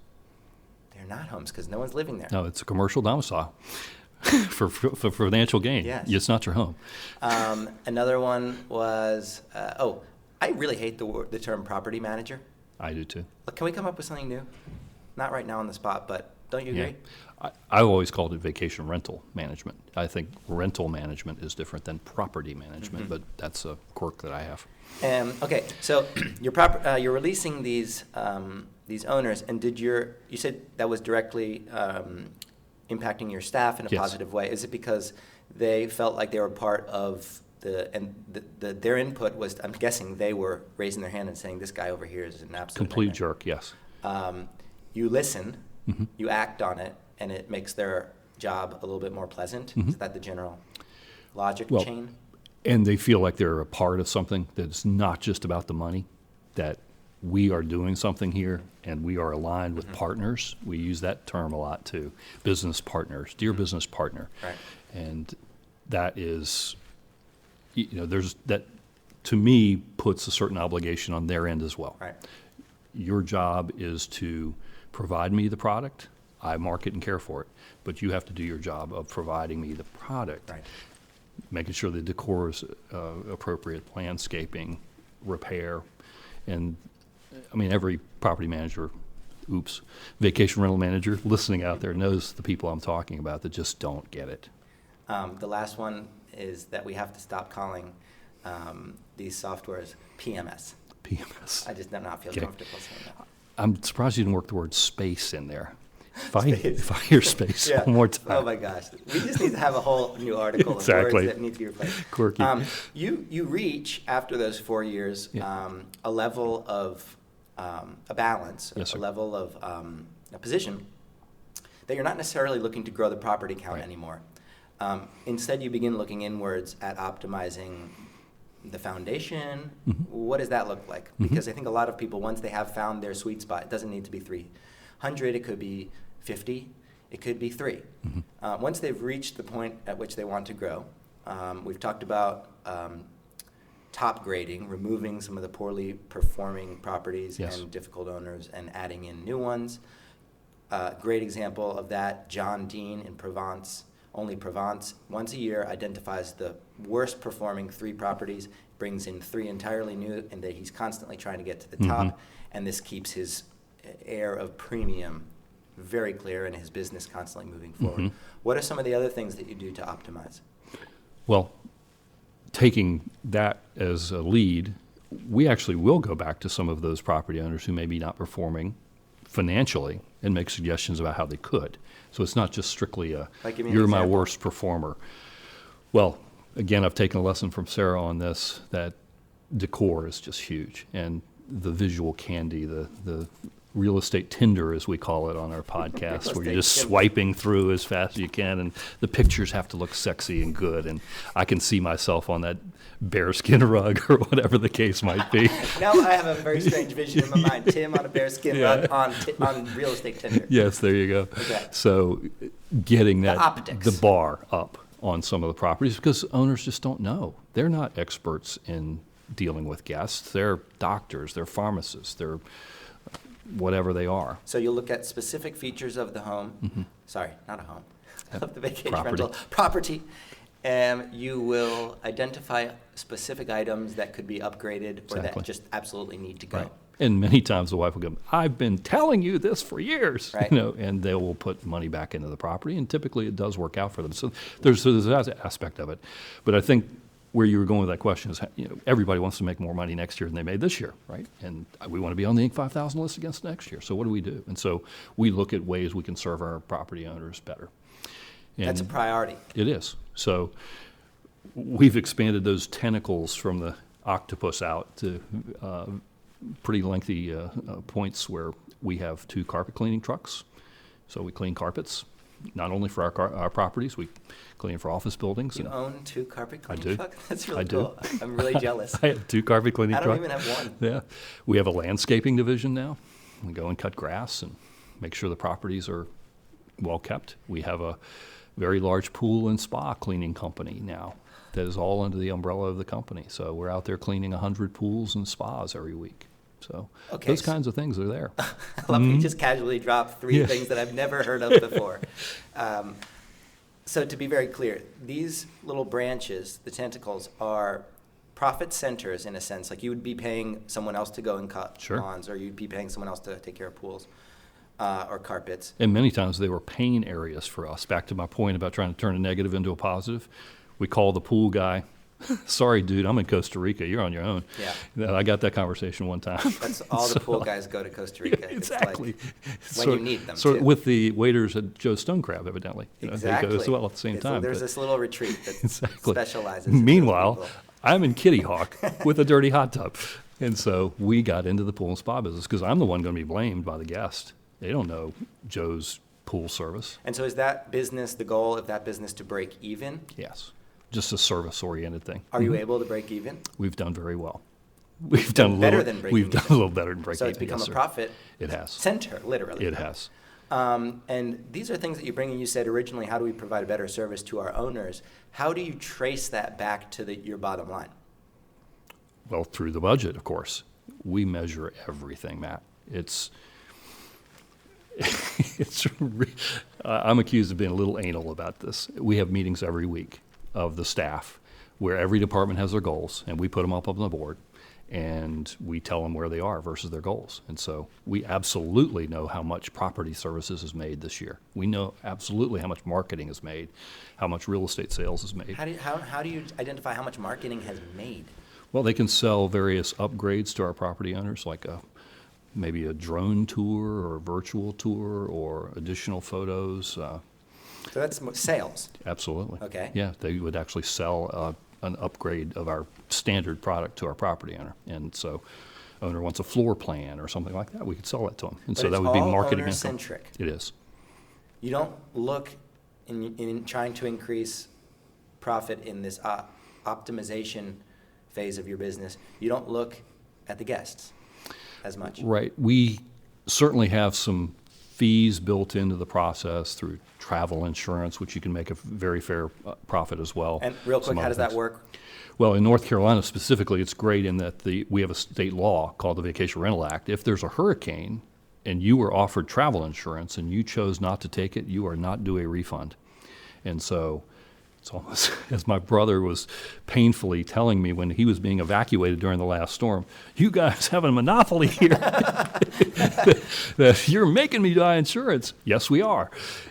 They're not homes because no one's living there. No, it's a commercial domicile for financial gain. Yes. It's not your home. Another one was, I really hate the term property manager. I do too. Can we come up with something new? Not right now on the spot, but don't you agree? I've always called it vacation rental management. I think rental management is different than property management, but that's a quirk that I have. Okay, so you're releasing these owners, and you said that was directly impacting your staff in a Yes. positive way. Is it because they felt like they were part of their input was, I'm guessing they were raising their hand and saying, this guy over here is an absolute Complete nightmare. jerk, yes. You listen, you act on it, and it makes their job a little bit more pleasant. Is that the general logic Well, chain? And they feel like they're a part of something that's not just about the money, that we are doing something here and we are aligned with partners. We use that term a lot too, business partners, dear business partner. Right. And that is, there's that, to me, puts a certain obligation on their end as well. Right. Your job is to provide me the product. I market and care for it, but you have to do your job of providing me the product. Right. Making sure the decor is appropriate, landscaping, repair, and every property manager, vacation rental manager listening out there knows the people I'm talking about that just don't get it. The last one is that we have to stop calling these softwares PMS. PMS. I just do not feel Okay. comfortable saying that. I'm surprised you didn't work the word space in there. If I hear space one more time. Oh my gosh. We just need to have a whole new article Exactly. of words that need to be replaced. Quirky. You reach, after those 4 years, Yeah. a level of a balance, Yes, sir. a level of a position, that you're not necessarily looking to grow the property count Right. anymore. Instead, you begin looking inwards at optimizing the foundation. What does that look like? Because I think a lot of people, once they have found their sweet spot, it doesn't need to be 300, it could be 50, it could be 3. Once they've reached the point at which they want to grow, we've talked about top grading, removing some of the poorly performing properties Yes. and difficult owners and adding in new ones. Great example of that, John Dean in Provence, only Provence, once a year identifies the worst performing 3 properties, brings in 3 entirely new, and that he's constantly trying to get to the top, and this keeps his air of premium very clear and his business constantly moving forward. What are some of the other things that you do to optimize? Well, taking that as a lead, we actually will go back to some of those property owners who may be not performing financially and make suggestions about how they could. So it's not just strictly Like, give me an you're my example. worst performer. Well, again, I've taken a lesson from Sarah on this, that decor is just huge. And the visual candy, the real estate Tinder, as we call it on our podcast, where you're just estate Tinder. swiping through as fast as you can, and the pictures have to look sexy and good. And I can see myself on that bearskin rug or whatever the case might be. Now I have a very strange vision in my mind. Tim on a bearskin Yeah. rug on real estate Tinder. Yes, there you go. Okay. So getting that optics. the bar up on some of the properties, because owners just don't know. They're not experts in dealing with guests. They're doctors, they're pharmacists, they're whatever they are. So you'll look at specific features of the home. Sorry, not a home. Of the vacation Property. rental property. You will identify specific items that could be upgraded or Exactly. that just absolutely need to go. Right. And many times the wife will go, I've been telling you this for years, Right. And they will put money back into the property, and typically it does work out for them. So there's that aspect of it. But I think where you were going with that question is, everybody wants to make more money next year than they made this year, right? And we want to be on the Inc. 5000 list against next year. So what do we do? And so we look at ways we can serve our property owners better. That's a And priority. it is. So we've expanded those tentacles from the octopus out to pretty lengthy points where we have 2 carpet cleaning trucks. So we clean carpets, not only for our properties, we clean for office buildings. You and own 2 carpet I cleaning do. trucks? That's really I do. cool. I'm really jealous. I have 2 carpet cleaning I trucks. don't even have one. Yeah. We have a landscaping division now. We go and cut grass and make sure the properties are well kept. We have a very large pool and spa cleaning company now that is all under the umbrella of the company. So we're out there cleaning 100 pools and spas every week. So Okay, those so- kinds of things are there. I love you just casually drop 3 Yeah. things that I've never heard of before. So to be very clear, these little branches, the tentacles, are profit centers in a sense. Like you would be paying someone else to go and cut Sure. lawns, or you'd be paying someone else to take care of pools or carpets. And many times they were pain areas for us. Back to my point about trying to turn a negative into a positive. We call the pool guy, sorry, dude, I'm in Costa Rica. You're on your own. Yeah. I got that conversation one time. That's all the pool guys go to Costa Rica. Exactly. It's like when you need them, So too. with the waiters at Joe Stone Crab, evidently. Exactly. They go as well at the same So time. there's but- this little retreat that Exactly. specializes in those Meanwhile, people. I'm in Kitty Hawk with a dirty hot tub. And so we got into the pool and spa business because I'm the one going to be blamed by the guest. They don't know Joe's pool service. And so is that business, the goal of that business to break even? Yes. Just a service-oriented thing. Are you able to break even? We've done very well. We've done a better little, than breaking We've done a even. little better than breaking So even. it's become yes, a sir. profit It has. center, literally. It has. And these are things that you bring in. You said originally, how do we provide a better service to our owners? How do you trace that back to your bottom line? Well, through the budget, of course. We measure everything, Matt. I'm accused of being a little anal about this. We have meetings every week of the staff where every department has their goals, and we put them up on the board, and we tell them where they are versus their goals. And so we absolutely know how much property services is made this year. We know absolutely how much marketing is made, how much real estate sales is made. How do you identify how much marketing has made? Well, they can sell various upgrades to our property owners, like maybe a drone tour or a virtual tour or additional photos. So that's sales. Absolutely. Okay. Yeah, they would actually sell an upgrade of our standard product to our property owner. And so owner wants a floor plan or something like that, we could sell that to them. And But so that it's would be all marketing income. owner-centric. It is. You don't look in trying to increase profit in this optimization phase of your business. You don't look at the guests as much. Right. We certainly have some fees built into the process through travel insurance, which you can make a very fair profit as well. And real quick, Some how other does that things. work? Well, in North Carolina specifically, it's great in that we have a state law called the Vacation Rental Act. If there's a hurricane and you were offered travel insurance and you chose not to take it, you are not due a refund. And so it's almost as my brother was painfully telling me when he was being evacuated during the last storm, you guys have a monopoly here. That you're making me buy insurance. Yes, we are.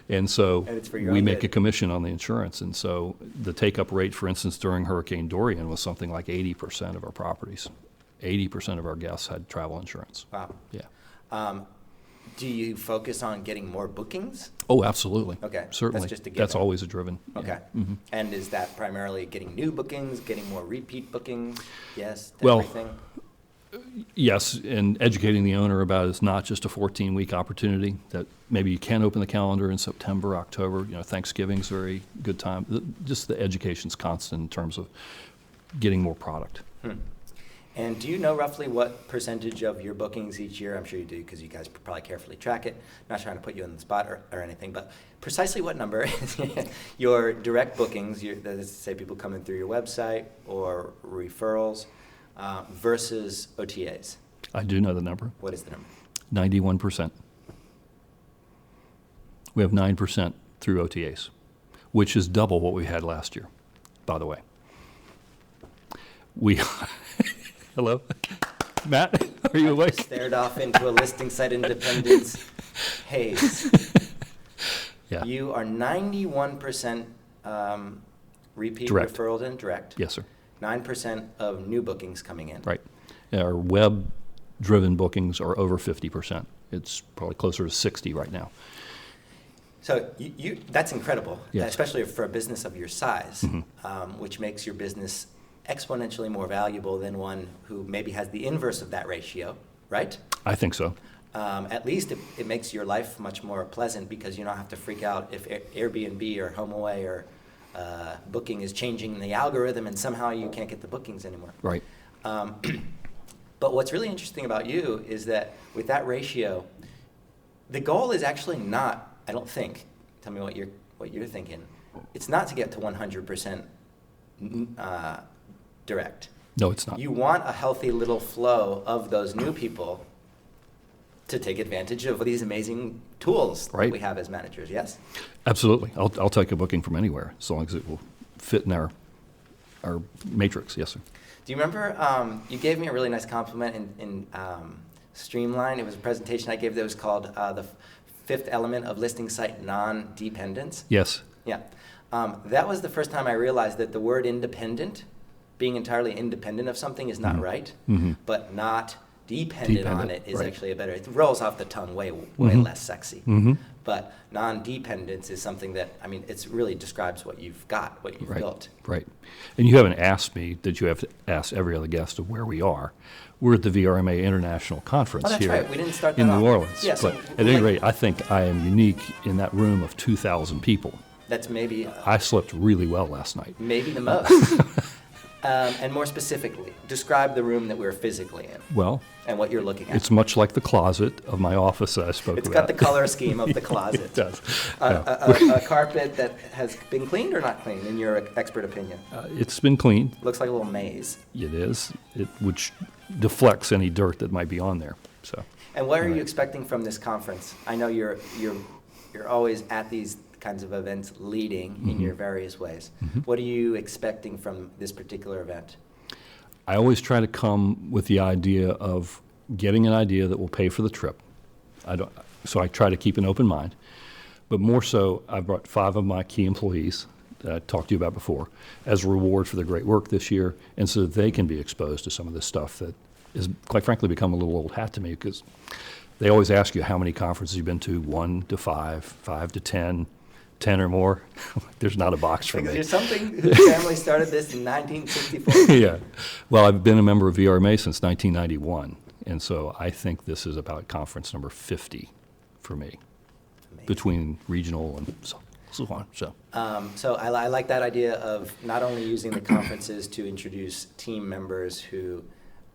And so And it's for your we own make good. a commission on the insurance. And so the take-up rate, for instance, during Hurricane Dorian was something like 80% of our properties. 80% of our guests had travel insurance. Wow. Yeah. Do you focus on getting more bookings? Oh, absolutely. Okay, Certainly. that's just a That's given. always a driven. yeah. Okay. And is that primarily getting new bookings, getting more repeat bookings? Yes, to Well, everything? Yes, and educating the owner about it's not just a 14-week opportunity, that maybe you can open the calendar in September, October, Thanksgiving's a very good time. Just the education's constant in terms of getting more product. And do you know roughly what percentage of your bookings each year, I'm sure you do because you guys probably carefully track it, not trying to put you on the spot or anything, but precisely what number your direct bookings, that is to say people coming through your website or referrals, versus OTAs? I do know the number, What is the number? 91%. We have 9% through OTAs, which is double what we had last year, by the way. Hello? Matt, are you awake? Stared off into a listing site independence haze. Yeah. You are 91% repeat Direct. referrals and direct. Yes, sir. 9% of new bookings coming in. Right. Our web-driven bookings are over 50%. It's probably closer to 60 right now. So that's incredible, Yes. especially for a business of your size, Mm-hmm. which makes your business exponentially more valuable than one who maybe has the inverse of that ratio, right? I think so. At least it makes your life much more pleasant because you don't have to freak out if Airbnb or HomeAway or Booking is changing the algorithm and somehow you can't get the bookings anymore. Right. But what's really interesting about you is that with that ratio, the goal is actually not, I don't think, tell me what you're thinking, it's not to get to 100% direct. No, it's not. You want a healthy little flow of those new people to take advantage of these amazing tools that Right. we have as managers, yes? Absolutely. I'll take a booking from anywhere as long as it will fit in our matrix. Yes, sir. Do you remember, you gave me a really nice compliment in Streamline. It was a presentation I gave that was called the fifth element of listing site non-dependence. Yes. Yeah. That was the first time I realized that the word independent, being entirely independent of something is not right, but not dependent on Dependent, it is right. actually a better, it rolls off the tongue way less sexy. But non-dependence is something that, I mean, it really describes what you've got, what you've Right. built. Right. And you haven't asked me that you have to ask every other guest of where we are. We're at the VRMA International Conference Oh, that's here right. We didn't start in that New off. Orleans. Yeah, so but at any like- rate, I think I am unique in that room of 2,000 people. That's maybe I slept really well last night. maybe the most. And more specifically, describe the room that we're physically in Well, and what you're looking at. it's much like the closet of my office that I spoke It's about. got the color scheme of the closet. It does. A carpet that has been cleaned or not cleaned, in your expert opinion? It's been cleaned. Looks like a little maze. It is. Which deflects any dirt that might be on there. So. And what are you Right. expecting from this conference? I know you're always at these kinds of events leading in your various ways. What are you expecting from this particular event? I always try to come with the idea of getting an idea that will pay for the trip. So I try to keep an open mind. But more so, I brought 5 of my key employees that I talked to you about before as a reward for their great work this year, and so that they can be exposed to some of this stuff that has, quite frankly, become a little old hat to me, because they always ask you how many conferences you've been to, 1 to 5, 5 to 10, 10 or more. There's not a box for me. There's something whose family started this in 1964. Yeah. Well, I've been a member of VRMA since 1991, And so I think this is about conference number 50 for me, Amazing. between regional and so on. So I like that idea of not only using the conferences to introduce team members who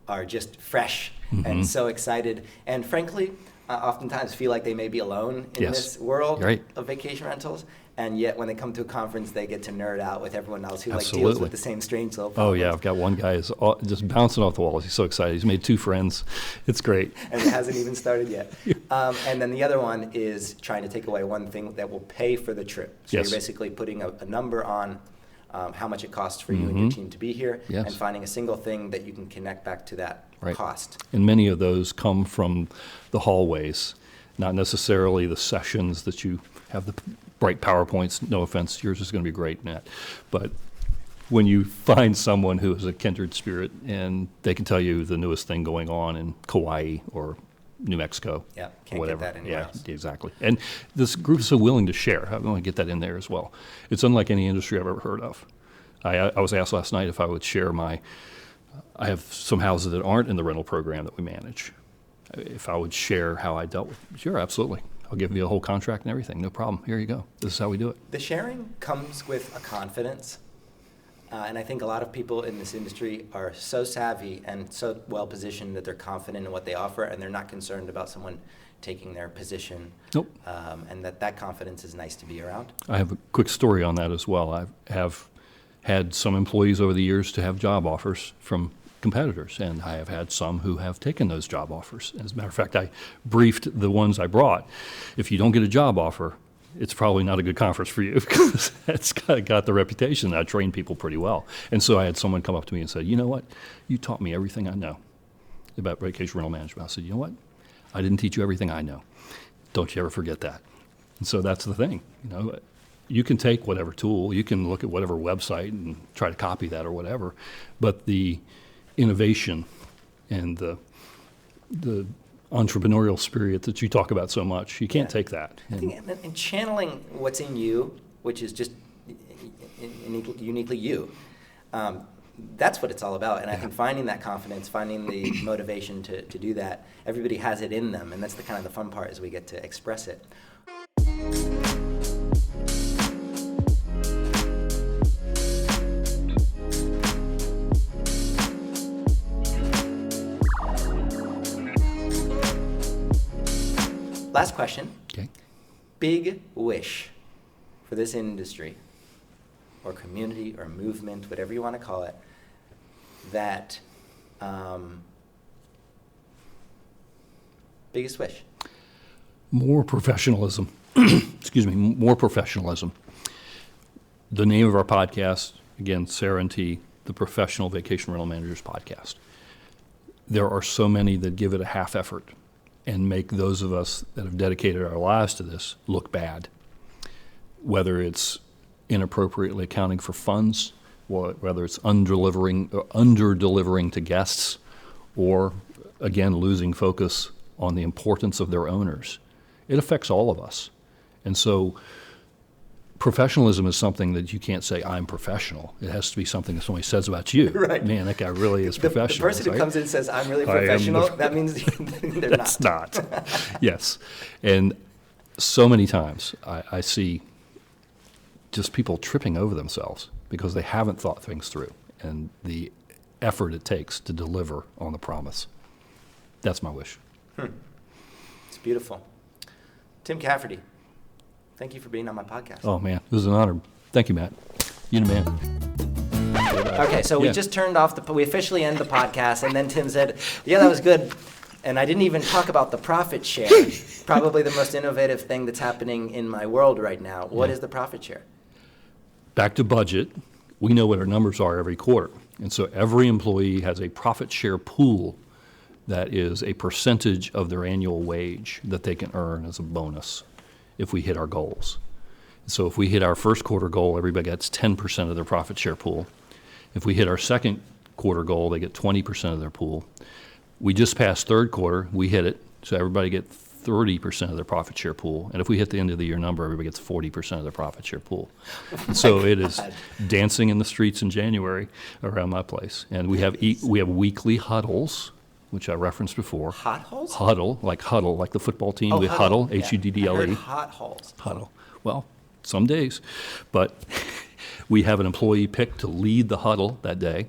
are just fresh and so excited, and frankly, oftentimes feel like they may be alone in Yes. this world Right. of vacation rentals, and yet when they come to a conference, they get to nerd out with everyone else who like deals Absolutely. with the same strange little Oh problems. yeah, I've got one guy who's just bouncing off the walls. He's so excited. He's made 2 friends. It's great. And it hasn't even started yet. And then the other one is trying to take away one thing that will pay for the trip. So Yes. you're basically putting a number on how much it costs for you and your team to be here, Yes. and finding a single thing that you can connect back to that Right. cost. And many of those come from the hallways, not necessarily the sessions that you have the bright PowerPoints. No offense, yours is going to be great, Matt. But when you find someone who is a kindred spirit and they can tell you the newest thing going on in Kauai or New Mexico, Yeah, or can't get whatever. that anywhere Yeah, else. exactly. And this group is so willing to share. I want to get that in there as well. It's unlike any industry I've ever heard of. I was asked last night if I would share I have some houses that aren't in the rental program that we manage. If I would share how I dealt with, sure, absolutely. I'll give you a whole contract and everything, no problem. Here you go. This is how we do it. The sharing comes with a confidence. And I think a lot of people in this industry are so savvy and so well positioned that they're confident in what they offer, and they're not concerned about someone taking their position. Nope. And that confidence is nice to be around. I have a quick story on that as well. I have had some employees over the years to have job offers from competitors, and I have had some who have taken those job offers. As a matter of fact, I briefed the ones I brought. If you don't get a job offer, it's probably not a good conference for you, because it's got the reputation. I train people pretty well. And so I had someone come up to me and said, you know what, you taught me everything I know about vacation rental management. I said, you know what, I didn't teach you everything I know. Don't you ever forget that. And so that's the thing, you can take whatever tool, you can look at whatever website and try to copy that or whatever, but the innovation and the entrepreneurial spirit that you talk about so much, you can't take that. I think and channeling what's in you, which is just uniquely you, that's what it's all about. And I think finding that confidence, finding the motivation to do that, everybody has it in them, and that's the kind of the fun part, is we get to express it. Last question. Okay. Big wish for this industry, or community, or movement, whatever you want to call it, that biggest wish. More professionalism. Excuse me, more professionalism. The name of our podcast, again, Sarah and T, the Professional Vacation Rental Managers Podcast. There are so many that give it a half effort and make those of us that have dedicated our lives to this look bad. Whether it's inappropriately accounting for funds, whether it's under-delivering to guests, or, again, losing focus on the importance of their owners. It affects all of us. And so professionalism is something that you can't say, I'm professional. It has to be something that somebody says about you. Right. Man, that guy really is professional. The person who right? comes in and says, I'm really I am professional, the- that means they're That's not. not. Yes. And so many times I see just people tripping over themselves because they haven't thought things through, and the effort it takes to deliver on the promise. That's my wish. It's beautiful. Tim Cafferty, thank you for being on my podcast. Oh, man, it was an honor. Thank you, Matt. You the man. Okay, so we Yeah. just turned off we officially end the podcast, and then Tim said, yeah, that was good. And I didn't even talk about the profit share, probably the most innovative thing that's happening in my world right now. What is the profit share? Back to budget, we know what our numbers are every quarter. And so every employee has a profit share pool that is a percentage of their annual wage that they can earn as a bonus if we hit our goals. So if we hit our first quarter goal, everybody gets 10% of their profit share pool. If we hit our second quarter goal, they get 20% of their pool. We just passed third quarter, we hit it, so everybody gets 30% of their profit share pool. And if we hit the end of the year number, everybody gets 40% of their profit share pool. So it is dancing in the streets in January around my place. And we have weekly huddles which I referenced before. Hot holes? Huddle, like the football team. Oh, We huddle, Yeah. Huddle. I heard hot holes. Huddle. Well, some days. But we have an employee picked to lead the huddle that day,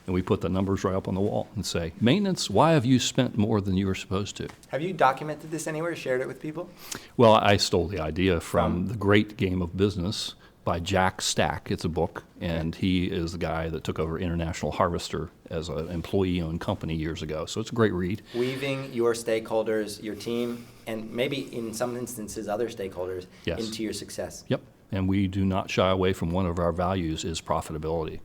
and we put the numbers right up on the wall and say, maintenance, why have you spent more than you were supposed to? Have you documented this anywhere, shared it with people? Well, I stole the idea from The Great Game of Business by Jack Stack. It's a book, and he is the guy that took over International Harvester as an employee-owned company years ago. So it's a great read. Weaving your stakeholders, your team, and maybe in some instances other stakeholders Yes. into your success. Yep, and we do not shy away from one of our values is profitability,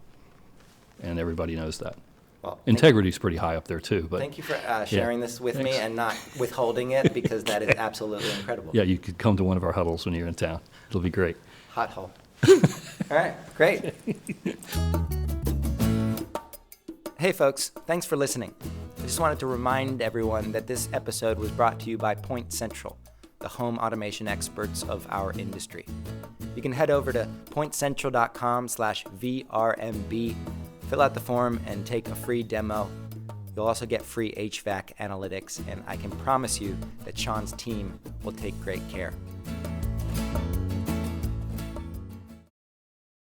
and everybody knows that. Well, Integrity is pretty high up there too. But thank you for sharing this with me Thanks. and not withholding it, because that is absolutely incredible. yeah, you could come to one of our huddles when you're in town. It'll be great. Hot hole. All right, great. Hey folks, thanks for listening. I just wanted to remind everyone that this episode was brought to you by Point Central, the home automation experts of our industry. You can head over to pointcentral.com/VRMB, fill out the form, and take a free demo. You'll also get free HVAC analytics, and I can promise you that Sean's team will take great care.